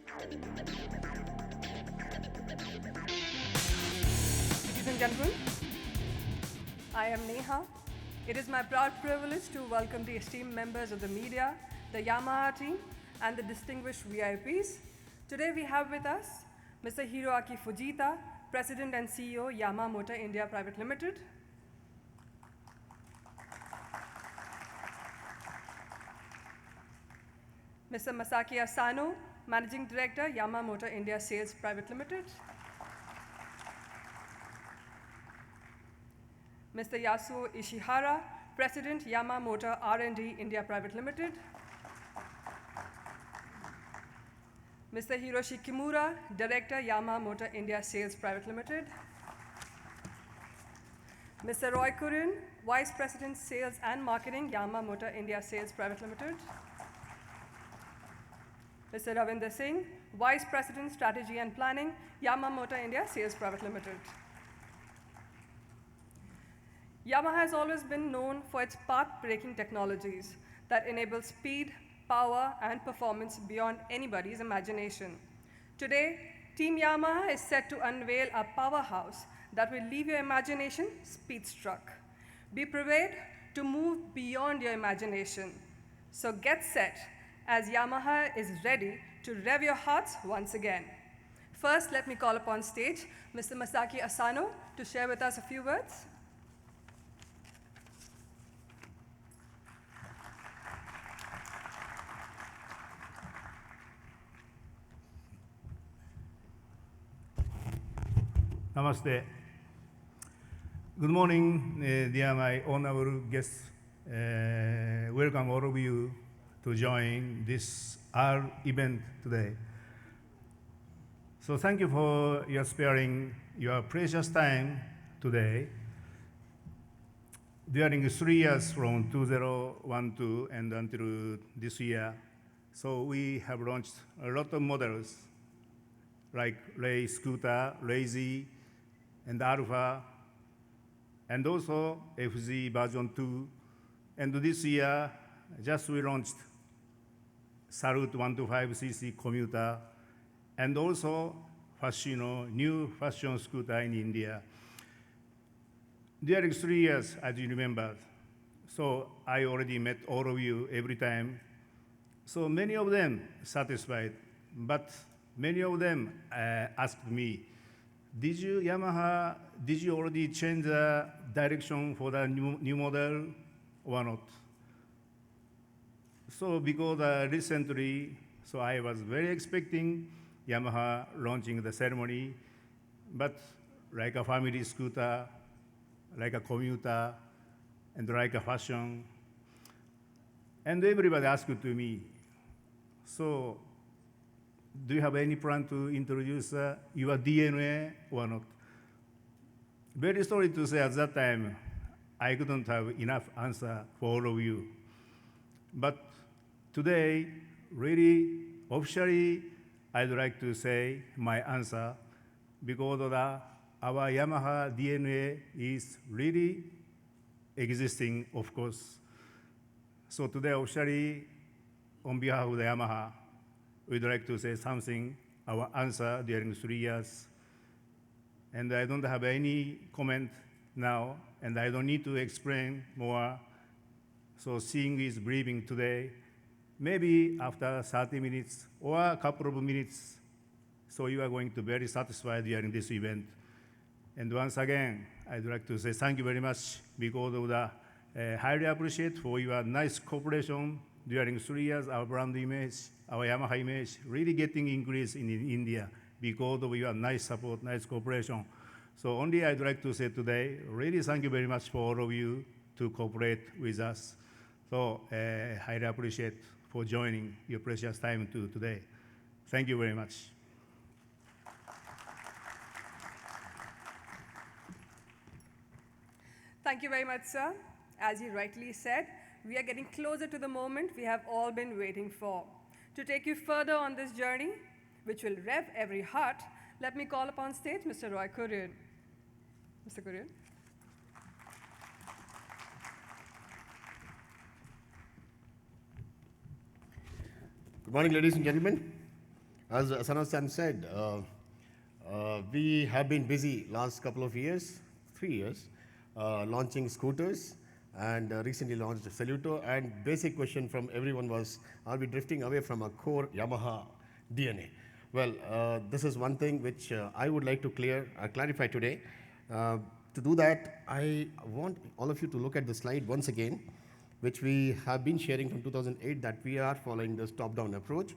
Ladies and gentlemen, I am Neha. It is my proud privilege to welcome the esteemed members of the media, the Yamaha team, and the distinguished VIPs. Today we have with us Mr. Hiroaki Fujita, President and CEO, Yamaha Motor India Private Limited. Mr. Masaki Asano, Managing Director, Yamaha Motor India Sales Private Limited. Mr. Yasuo Ishihara, President, Yamaha Motor R&D India Private Limited. Mr. Hiroshi Kimura, Director, Yamaha Motor India Sales Private Limited. Mr. Roy Kurin, Vice President, Sales and Marketing, Yamaha Motor India Sales Private Limited. Mr. Ravinder Singh, Vice President, Strategy and Planning, Yamaha Motor India Sales Private Limited. Yamaha has always been known for its path-breaking technologies that enable speed, power, and performance beyond anybody's imagination. Today, Team Yamaha is set to unveil a powerhouse that will leave your imagination speed-struck. Be prepared to move beyond your imagination. So get set, as Yamaha is ready to rev your hearts once again. First, let me call upon stage Mr. Masaki Asano to share with us a few words. Namaste. Good morning, dear my honorable guests. Welcome all of you to join this our event today. So thank you for your sparing your precious time today. During 3 years from 2012 and until this year, so we have launched a lot of models like Ray Scooter, Lazy, and Alpha, and also FZ version 2. And this year, just we launched Salute 125cc commuter, and also Fascino, new fashion scooter in India. During 3 years, as you remember, so I already met all of you every time. So many of them satisfied, but many of them asked me, did you already change the direction for the new model or not? So because recently, so I was very expecting Yamaha launching the ceremony, but like a family scooter, like a commuter, and like a fashion. And everybody asked to me, so do you have any plan to introduce your DNA or not? Very sorry to say at that time, I couldn't have enough answer for all of you. But today, really, officially, I'd like to say my answer because our Yamaha DNA is really existing, of course. So today, officially, on behalf of the Yamaha, we'd like to say something, our answer during 3 years. And I don't have any comment now, and I don't need to explain more. So seeing is believing today, maybe after 30 minutes or a couple of minutes, so you are going to be very satisfied during this event. And once again, I'd like to say thank you very much because of the highly appreciate for your nice cooperation during 3 years. Our brand image, our Yamaha image, really getting increase in India because of your nice support, nice cooperation. So only I'd like to say today, really thank you very much for all of you to cooperate with us. So highly appreciate for joining your precious time today. Thank you very much. Thank you very much, sir. As you rightly said, we are getting closer to the moment we have all been waiting for. To take you further on this journey, which will rev every heart, let me call upon stage Mr. Roy Kurin. Mr. Kurin. Good morning, ladies and gentlemen. As Sanas-san said, we have been busy last couple of years, 3 years, launching scooters, and recently launched Saluto. And basic question from everyone was, are we drifting away from a core Yamaha DNA? Well, this is one thing which I would like to clarify today. To do that, I want all of you to look at the slide once again, which we have been sharing from 2008, that we are following this top-down approach.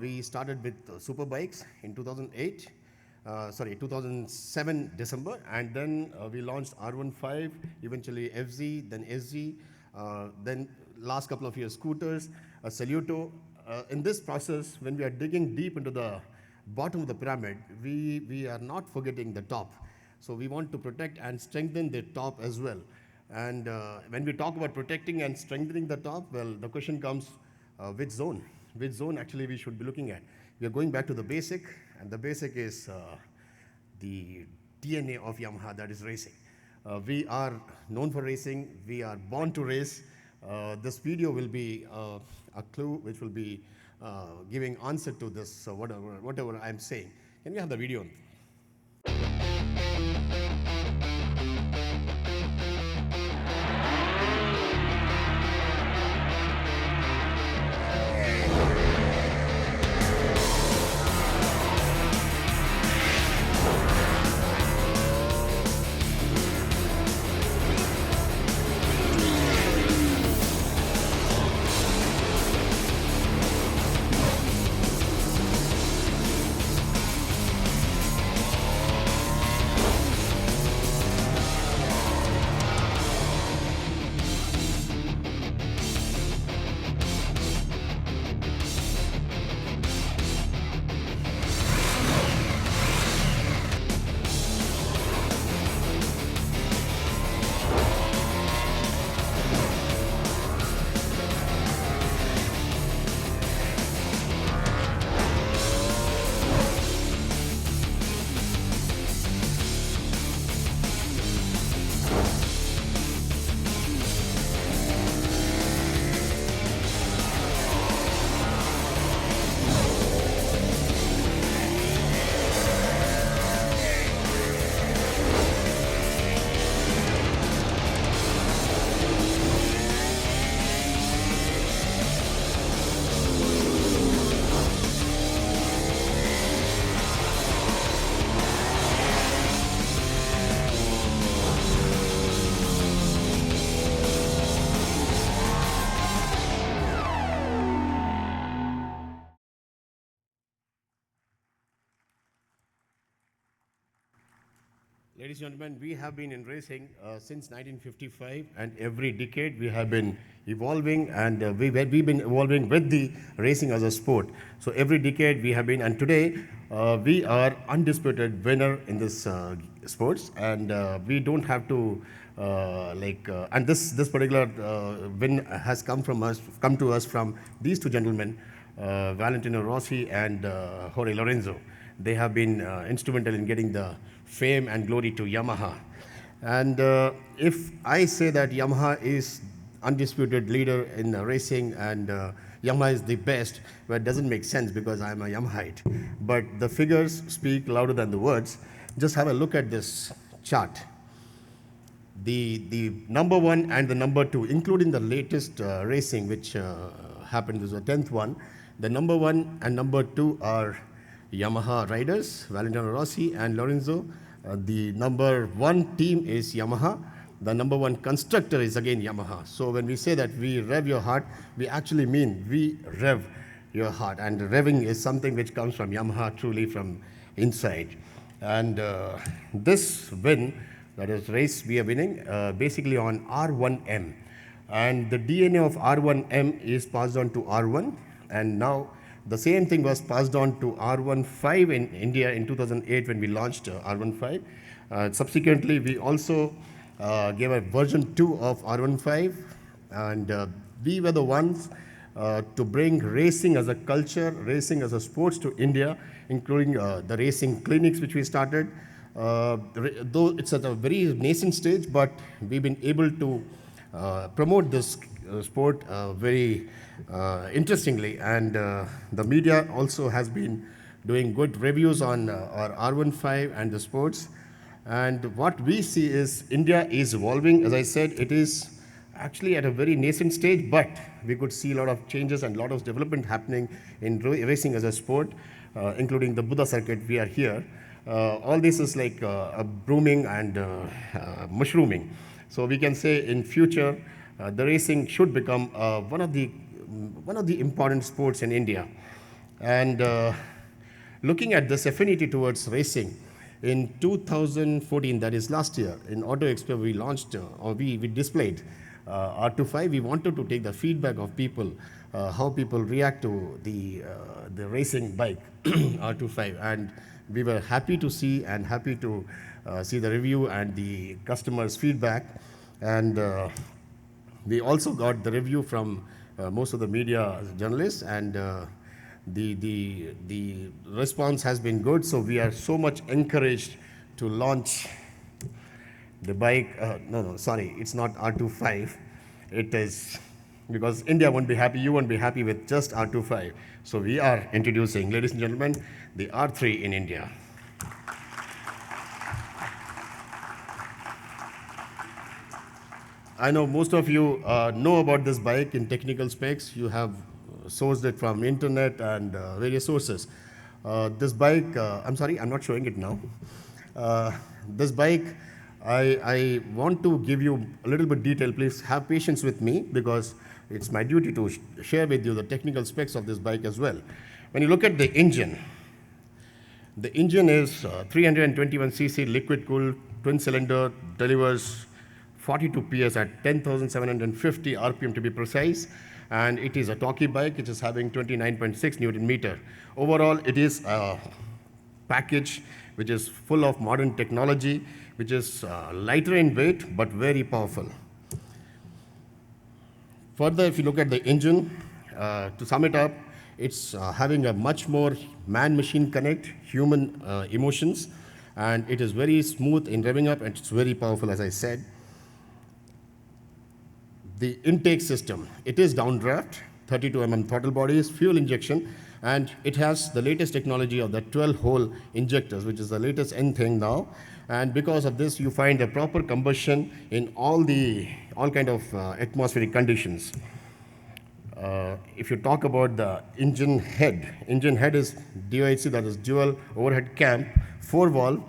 We started with super bikes in 2007 December, and then we launched R15, eventually FZ, then SZ, then last couple of years scooters, Saluto. In this process, when we are digging deep into the bottom of the pyramid, we are not forgetting the top. So we want to protect and strengthen the top as well. And when we talk about protecting and strengthening the top, well, the question comes, which zone? Which zone actually we should be looking at? We are going back to the basic, and the basic is the DNA of Yamaha, that is racing. We are known for racing. We are born to race. This video will be a clue which will be giving answer to this, whatever I'm saying. Can we have the video? Ladies and gentlemen, we have been in racing since 1955, and every decade we have been evolving, and we've been evolving with the racing as a sport. So every decade we have been, and today we are undisputed winner in this sports, and we don't have to and this particular win has come to us from these two gentlemen, Valentino Rossi and Jorge Lorenzo. They have been instrumental in getting the fame and glory to Yamaha. And if I say that Yamaha is undisputed leader in racing and Yamaha is the best, well, it doesn't make sense because I'm a Yamahite. But the figures speak louder than the words. Just have a look at this chart. The number one and the number two, including the latest racing which happened, this is the 10th one. The number one and number two are Yamaha riders, Valentino Rossi and Lorenzo. The number one team is Yamaha. The number one constructor is again Yamaha. So when we say that we rev your heart, we actually mean we rev your heart. And revving is something which comes from Yamaha, truly from inside. And this win, that is race we are winning, basically on R1M. And the DNA of R1M is passed on to R1. And now the same thing was passed on to R15 in India in 2008 when we launched R15. Subsequently, we also gave a version 2 of R15, and we were the ones to bring racing as a culture, racing as a sports to India, including the racing clinics which we started. Though it's at a very nascent stage, but we've been able to promote this sport very interestingly, and the media also has been doing good reviews on our R15 and the sports. And what we see is India is evolving. As I said, it is actually at a very nascent stage, but we could see a lot of changes and a lot of development happening in racing as a sport, including the Budhha circuit. We are here. All this is like a blooming and mushrooming. So we can say in future, the racing should become one of the important sports in India. And looking at this affinity towards racing, in 2014, that is last year, in Auto Expo, we launched or we displayed R25. We wanted to take the feedback of people, how people react to the racing bike R25, and we were happy to see the review and the customers' feedback, and we also got the review from most of the media journalists, and the response has been good. So we are so much encouraged to launch the bike. Sorry, it's not R25. It is because India won't be happy, you won't be happy with just R25. So we are introducing, ladies and gentlemen, the R3 in India. I know most of you know about this bike in technical specs. You have sourced it from internet and various sources. This bike, I'm sorry, I'm not showing it now. This bike, I want to give you a little bit detail. Please have patience with me because it's my duty to share with you the technical specs of this bike as well. When you look at the engine is 321cc liquid-cooled twin-cylinder, delivers 42 PS at 10,750 RPM to be precise, and it is a talkie bike. It is having 29.6 Newton meter. Overall, it is a package which is full of modern technology, which is lighter in weight but very powerful. Further, if you look at the engine, to sum it up, it's having a much more man-machine connect, human emotions, and it is very smooth in revving up, and it's very powerful, as I said. The intake system, it is downdraft, 32 mm throttle bodies, fuel injection, and it has the latest technology of the 12-hole injectors, which is the latest end thing now. And because of this, you find a proper combustion in all kind of atmospheric conditions. If you talk about the engine head is DOHC, that is dual overhead cam, 4-valve.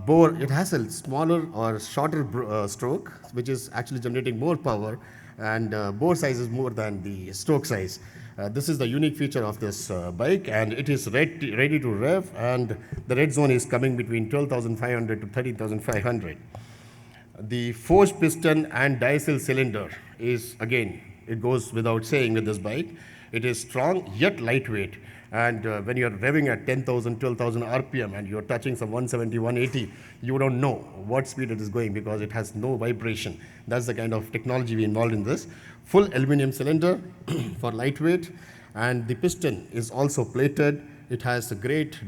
Bore, it has a smaller or shorter stroke, which is actually generating more power, and bore size is more than the stroke size. This is the unique feature of this bike, and it is ready to rev, and the red zone is coming between 12,500 to 13,500. The forged piston and diesel cylinder is, again, it goes without saying with this bike. It is strong yet lightweight. And when you're revving at 10,000, 12,000 RPM and you're touching some 170, 180, you don't know what speed it is going because it has no vibration. That's the kind of technology we involved in this. Full aluminum cylinder for lightweight, and the piston is also plated. It has a great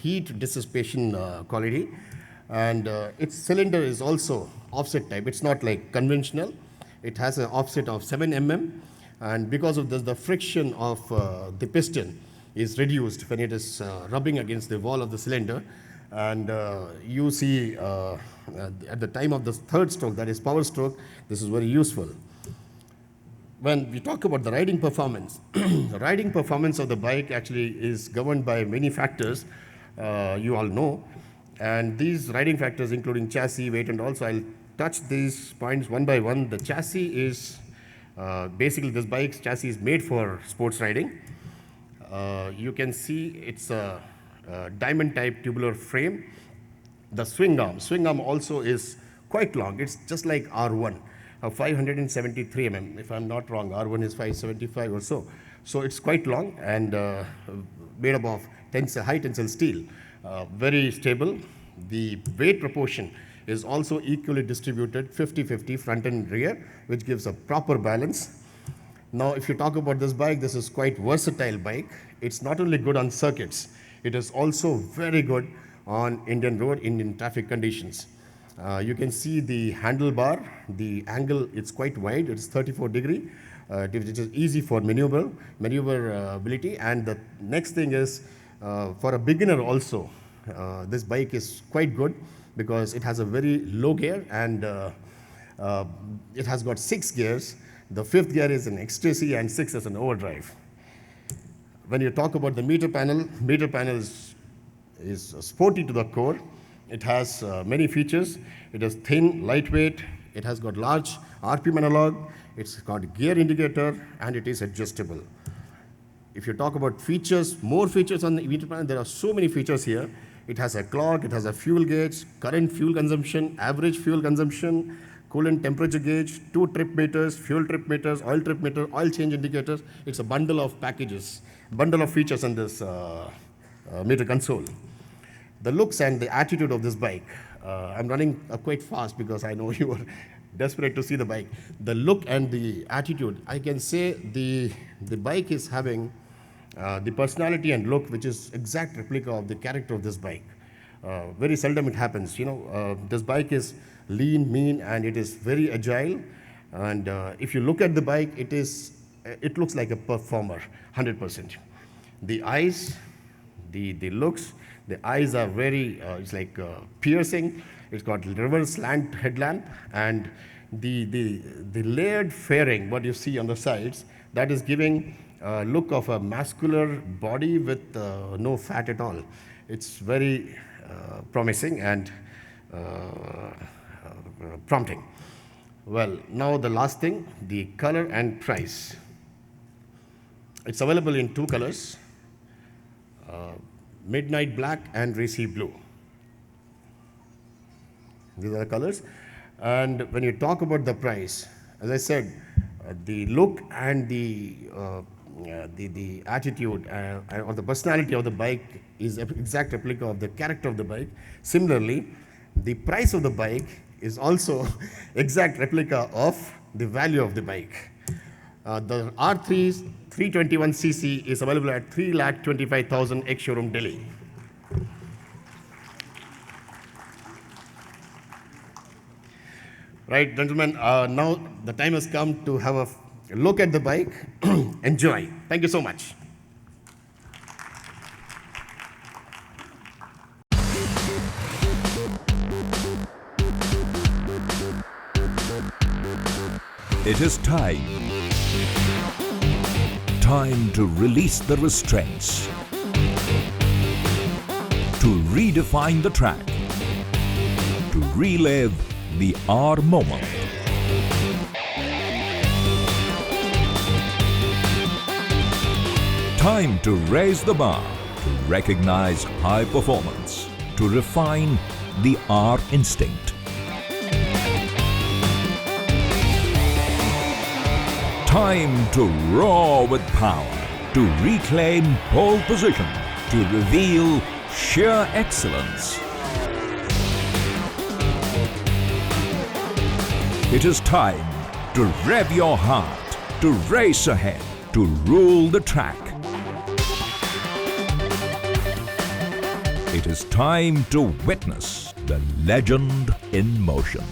heat dissipation quality, and its cylinder is also offset type. It's not like conventional. It has an offset of 7 mm. And because of this, the friction of the piston is reduced when it is rubbing against the wall of the cylinder. And you see at the time of the third stroke, that is power stroke, this is very useful. When we talk about the riding performance, the riding performance of the bike actually is governed by many factors, you all know. And these riding factors including chassis, weight, and also I'll touch these points one by one. The chassis is basically, this bike's chassis is made for sports riding. You can see it's a diamond type tubular frame. The swing arm also is quite long. It's just like R1, 573 mm. If I'm not wrong, R1 is 575 or so. So it's quite long and made up of high tensile steel, very stable. The weight proportion is also equally distributed, 50-50 front and rear, which gives a proper balance. Now, if you talk about this bike, this is quite versatile bike. It's not only good on circuits, it is also very good on Indian road, Indian traffic conditions. You can see the handlebar, the angle, it's quite wide, it's 34 degree, which is easy for maneuverability. And the next thing is, for a beginner also, this bike is quite good because it has a very low gear and it has got 6 gears. The 5th gear is an ecstasy and 6 is an overdrive. When you talk about the meter panel is sporty to the core. It has many features. It is thin, lightweight. It has got large RPM analog. It's got gear indicator, and it is adjustable. If you talk about features, more features on the meter panel, there are so many features here. It has a clock, it has a fuel gauge, current fuel consumption, average fuel consumption, coolant temperature gauge, 2 trip meters, fuel trip meters, oil trip meter, oil change indicators. It's a bundle of packages, bundle of features in this meter console. The looks and the attitude of this bike, I'm running quite fast because I know you are desperate to see the bike. The look and the attitude, I can say the bike is having the personality and look which is exact replica of the character of this bike. Very seldom it happens. This bike is lean, mean, and it is very agile. And if you look at the bike, it looks like a performer, 100%. The eyes, the looks, the eyes are very, it's like piercing. It's got reverse slant headlamp, and the layered fairing, what you see on the sides, that is giving a look of a muscular body with no fat at all. It's very promising and prompting. Well, now the last thing, the color and price. It's available in 2 colors, midnight black and racy blue. These are the colors. And when you talk about the price, as I said, the look and the attitude or the personality of the bike is an exact replica of the character of the bike. Similarly, the price of the bike is also exact replica of the value of the bike. The R3 321cc is available at 3,25,000 ex-showroom Delhi. Right, gentlemen, now the time has come to have a look at the bike. Enjoy. Thank you so much. It is time. Time to release the restraints. To redefine the track. To relive the R moment. Time to raise the bar, to recognize high performance, to refine the R instinct. Time to roar with power, to reclaim pole position, to reveal sheer excellence. It is time to rev your heart, to race ahead, to rule the track. It is time to witness the legend in motion.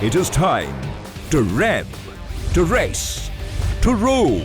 It is time to rev, to race, to rule.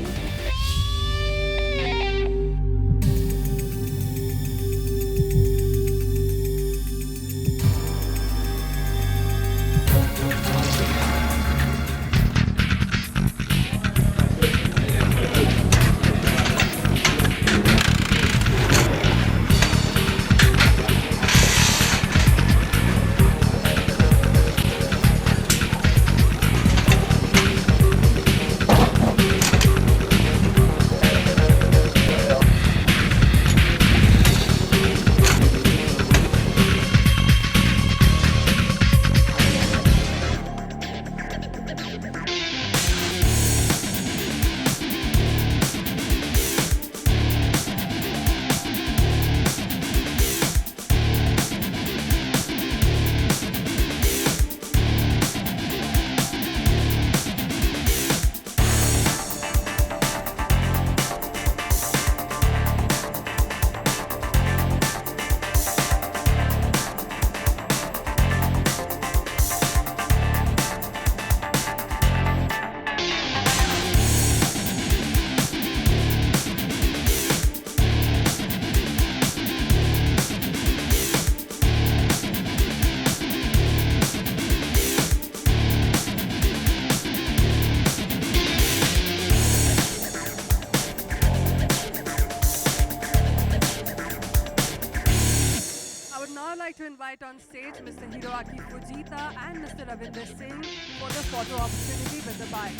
invite on stage Mr. Hiroaki Fujita and Mr. Ravinder Singh for the photo opportunity with the bike.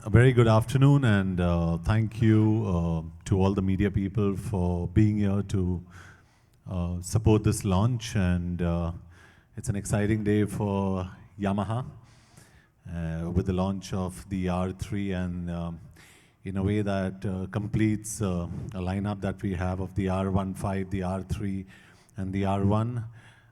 A very good afternoon, and thank you to all the media people for being here to support this launch. And it's an exciting day for Yamaha with the launch of the R3, and in a way that completes a lineup that we have of the R15, the R3, and the R1.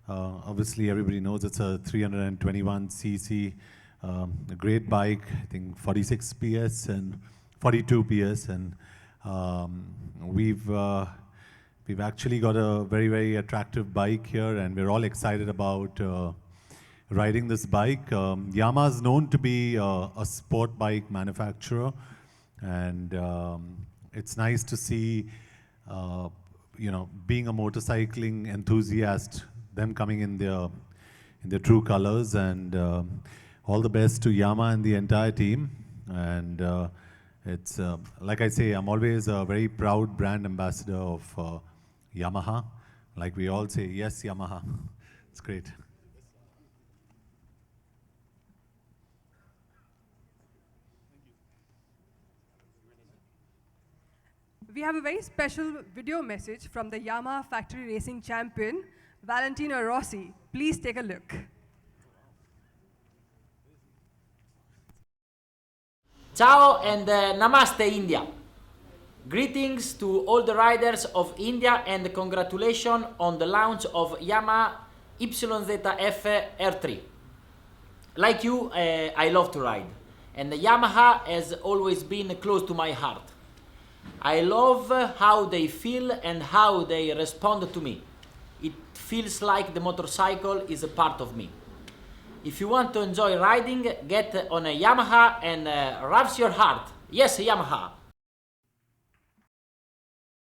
Obviously, everybody knows it's a 321cc. A great bike, I think 46 PS and 42 PS, and we've actually got a very, very attractive bike here, and we're all excited about riding this bike. Yamaha is known to be a sport bike manufacturer, and it's nice to see, being a motorcycling enthusiast, them coming in their true colors, and all the best to Yamaha and the entire team. And it's, like I say, I'm always a very proud brand ambassador of Yamaha. Like we all say, yes, Yamaha. It's great. We have a very special video message from the Yamaha factory racing champion, Valentino Rossi. Please take a look. Ciao and Namaste India. Greetings to all the riders of India and congratulations on the launch of Yamaha YZF R3. Like you, I love to ride, and Yamaha has always been close to my heart. I love how they feel and how they respond to me. It feels like the motorcycle is a part of me. If you want to enjoy riding, get on a Yamaha and revs your heart. Yes, Yamaha.